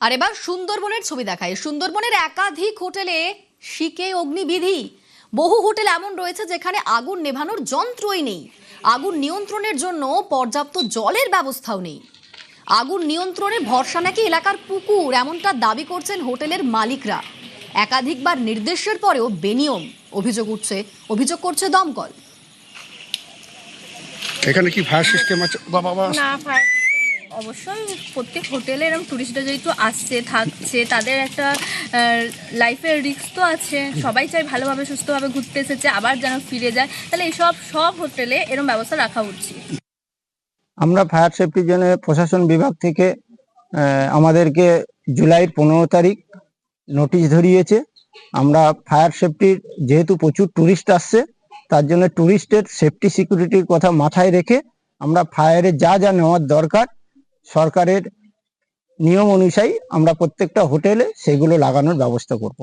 আর এবার সুন্দরবনের ছবি দেখায়। সুন্দরবনের একাধিক হোটেলে শিকে অগ্নিবিধি। বহু হোটেল এমন রয়েছে যেখানে আগুন নেভানোর যন্ত্রই নেই, আগুন নিয়ন্ত্রণের জন্য পর্যাপ্ত জলের ব্যবস্থাও নেই। আগুন নিয়ন্ত্রণে ভরসা নাকি এলাকার পুকুর, এমনটা দাবি করছেন হোটেলের মালিকরা। একাধিকবার নির্দেশের পরেও বেনিয়ম অভিযোগ করছে দমকল। এখানে কি ফায়ার সিস্টেম আছে? না, ফায়ার সিস্টেম নেই। অবশ্যই প্রত্যেক হোটেলে এরকম টুরিস্টরা যেহেতু আসছে থাকছে, তাদের একটা লাইফের রিস্ক তো আছে। সবাই চাই ভালোভাবে সুস্থভাবে ঘুরতে এসেছে আবার যেন ফিরে যায়, তাহলে সব হোটেলে এরকম ব্যবস্থা রাখা উচিত। আমরা ফায়ার সেফটির জন্য প্রশাসন বিভাগ থেকে আমাদেরকে জুলাইয়ের 15 তারিখ নোটিশ ধরিয়েছে। আমরা ফায়ার সেফটির যেহেতু প্রচুর ট্যুরিস্ট আসছে, তার জন্য ট্যুরিস্টের সেফটি সিকিউরিটির কথা মাথায় রেখে আমরা ফায়ারে যা যা নেওয়ার দরকার সরকারের নিয়ম অনুযায়ী আমরা প্রত্যেকটা হোটেলে সেগুলো লাগানোর ব্যবস্থা করব।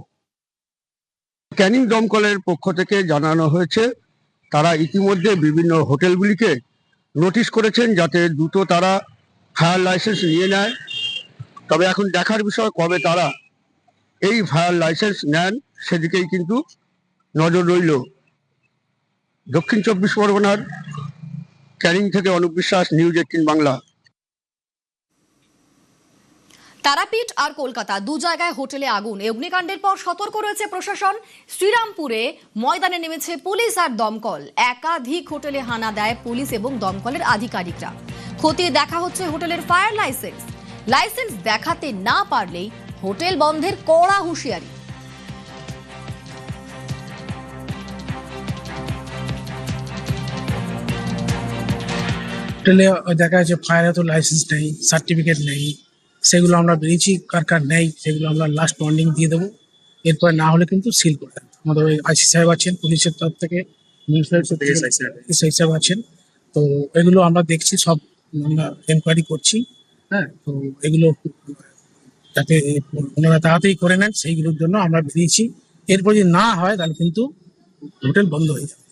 ক্যানিং দমকলের পক্ষ থেকে জানানো হয়েছে তারা ইতিমধ্যে বিভিন্ন হোটেলগুলিকে নোটিশ করেছেন যাতে দ্রুত তারা ফায়ার লাইসেন্স নিয়ে নেয়। তবে এখন দেখার বিষয় কবে তারা এই ফায়ার লাইসেন্স নেন সেদিকেই কিন্তু নজর রইল। দক্ষিণ 24 পরগনার ক্যানিং থেকে অনুপ বিশ্বাস, নিউজ 18 বাংলা। তারাপীঠ আর কলকাতা দু জায়গায় হোটেলে আগুন। এই অগ্নিকাণ্ডের পর সতর্ক রয়েছে প্রশাসন। শ্রীরামপুরে ময়দানে নেমেছে পুলিশ আর দমকল। একাধিক হোটেলে হানা দেয় পুলিশ এবং দমকলের আধিকারিকরা। খতিয়ে দেখা হচ্ছে হোটেলের ফায়ার লাইসেন্স দেখাতে না পারলেই হোটেল বন্ধের কড়া হুঁশিয়ারি। হোটেলে দেখা যাচ্ছে ফায়ারে তো লাইসেন্স নেই, সার্টিফিকেট নেই, সেগুলো আমরা বেরিয়েছি কার কার নেই সেগুলো আমরা লাস্ট ওয়ার্নিং দিয়ে দেবো। এরপরে না হলে কিন্তু সিল করে দেবো। আমাদের ওই আইসি সাহেব আছেন, পুলিশের তরফ থেকে এসআই সাহেব আছেন, তো এগুলো আমরা দেখছি, সব আমরা এনকোয়ারি করছি। হ্যাঁ, তো এগুলো যাতে ওনারা তাড়াতাড়ি করে নেন সেইগুলোর জন্য আমরা বেরিয়েছি। এরপর যদি না হয় তাহলে কিন্তু হোটেল বন্ধ হয়ে যাবে।